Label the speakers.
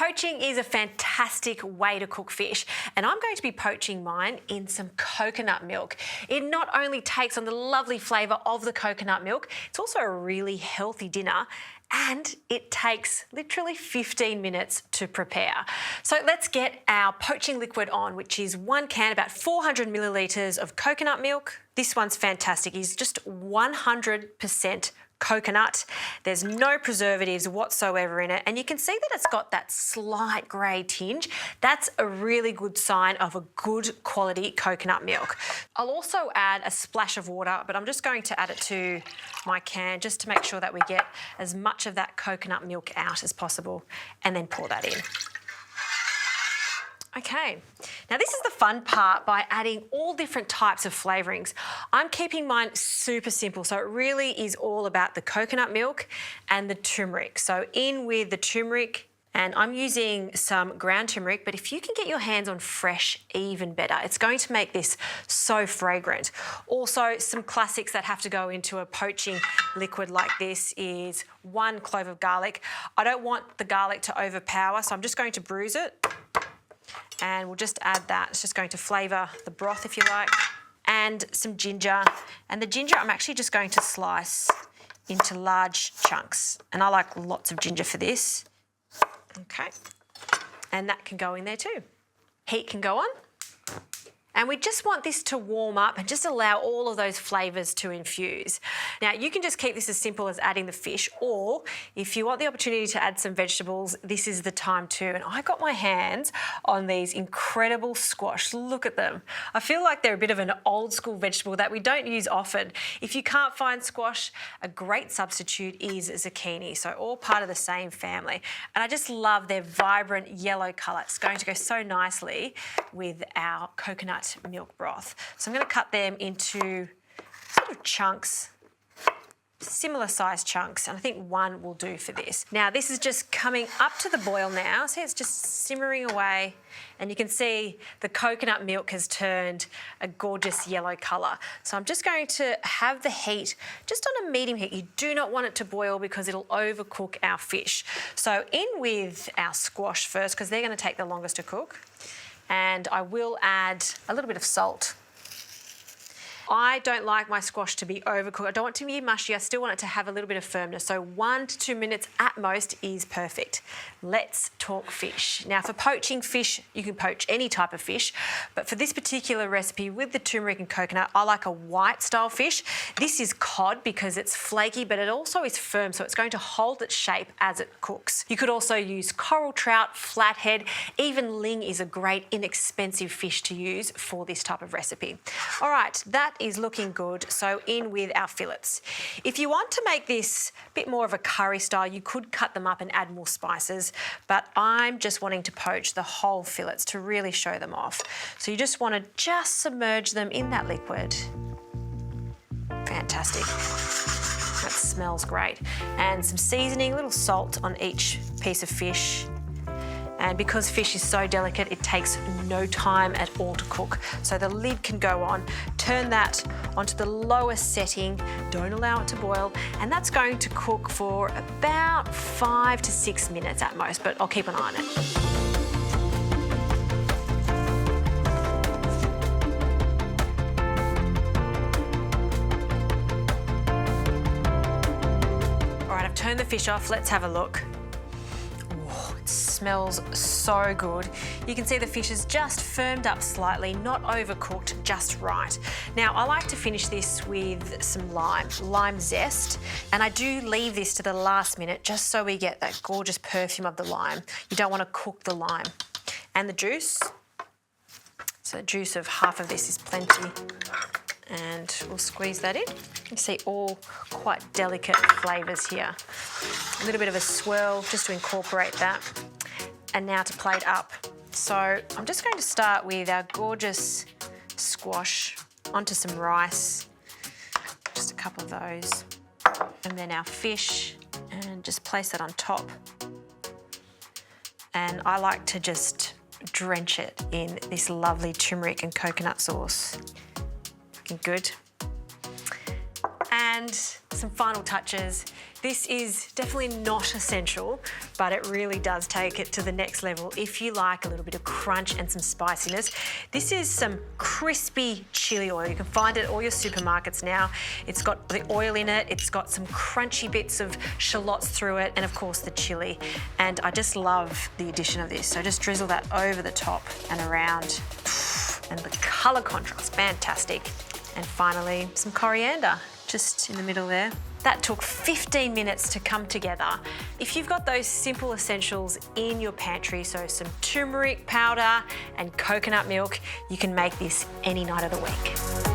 Speaker 1: Poaching is a fantastic way to cook fish, and I'm going to be poaching mine in some coconut milk. It not only takes on the lovely flavour of the coconut milk, it's also a really healthy dinner, and it takes literally 15 minutes to prepare. So let's get our poaching liquid on, which is 1 can, about 400 millilitres of coconut milk. This one's fantastic. It's just 100% coconut. There's no preservatives whatsoever in it, and you can see that it's got that slight grey tinge. That's a really good sign of a good quality coconut milk. I'll also add a splash of water, but I'm just going to add it to my can just to make sure that we get as much of that coconut milk out as possible, and then pour that in. Okay, now this is the fun part by adding all different types of flavourings. I'm keeping mine super simple, so it really is all about the coconut milk and the turmeric. So in with the turmeric, and I'm using some ground turmeric, but if you can get your hands on fresh, even better. It's going to make this so fragrant. Also, some classics that have to go into a poaching liquid like this is 1 clove of garlic. I don't want the garlic to overpower, so I'm just going to bruise it. And we'll just add that. It's just going to flavour the broth, if you like, and some ginger. And the ginger I'm actually just going to slice into large chunks. And I like lots of ginger for this. Okay. And that can go in there too. Heat can go on. And we just want this to warm up and just allow all of those flavours to infuse. Now, you can just keep this as simple as adding the fish, or if you want the opportunity to add some vegetables, this is the time too. And I got my hands on these incredible squash. Look at them. I feel like they're a bit of an old school vegetable that we don't use often. If you can't find squash, a great substitute is zucchini. So all part of the same family. And I just love their vibrant yellow colour. It's going to go so nicely with our coconut milk broth. So I'm going to cut them into sort of chunks, similar sized chunks, and I think 1 will do for this. Now this is just coming up to the boil now. See, it's just simmering away, and you can see the coconut milk has turned a gorgeous yellow colour. So I'm just going to have the heat just on a medium heat. You do not want it to boil because it'll overcook our fish. So in with our squash first, because they're going to take the longest to cook. And I will add a little bit of salt. I don't like my squash to be overcooked. I don't want it to be mushy. I still want it to have a little bit of firmness. So 1 to 2 minutes at most is perfect. Let's talk fish. Now for poaching fish, you can poach any type of fish, but for this particular recipe with the turmeric and coconut, I like a white style fish. This is cod because it's flaky, but it also is firm, so it's going to hold its shape as it cooks. You could also use coral trout, flathead, even ling is a great inexpensive fish to use for this type of recipe. All right, that is looking good, so in with our fillets. If you want to make this a bit more of a curry style, you could cut them up and add more spices, but I'm just wanting to poach the whole fillets to really show them off. So you just want to just submerge them in that liquid. Fantastic. That smells great. And some seasoning, a little salt on each piece of fish. And because fish is so delicate, it takes no time at all to cook. So the lid can go on, turn that onto the lowest setting, don't allow it to boil, and that's going to cook for about 5 to 6 minutes at most, but I'll keep an eye on it. All right, I've turned the fish off, let's have a look. Smells so good. You can see the fish is just firmed up slightly, not overcooked, just right. Now I like to finish this with some lime zest, and I do leave this to the last minute just so we get that gorgeous perfume of the lime. You don't want to cook the lime. And the juice, so the juice of half of this is plenty, and we'll squeeze that in. You see all quite delicate flavours here. A little bit of a swirl just to incorporate that. And now to plate up. So I'm just going to start with our gorgeous squash onto some rice, just a couple of those, and then our fish, and just place that on top. And I like to just drench it in this lovely turmeric and coconut sauce. Looking good. And some final touches. This is definitely not essential, but it really does take it to the next level if you like a little bit of crunch and some spiciness. This is some crispy chili oil. You can find it at all your supermarkets now. It's got the oil in it, it's got some crunchy bits of shallots through it, and of course the chili. And I just love the addition of this. So just drizzle that over the top and around. And the colour contrast, fantastic. And finally, some coriander, just in the middle there. That took 15 minutes to come together. If you've got those simple essentials in your pantry, so some turmeric powder and coconut milk, you can make this any night of the week.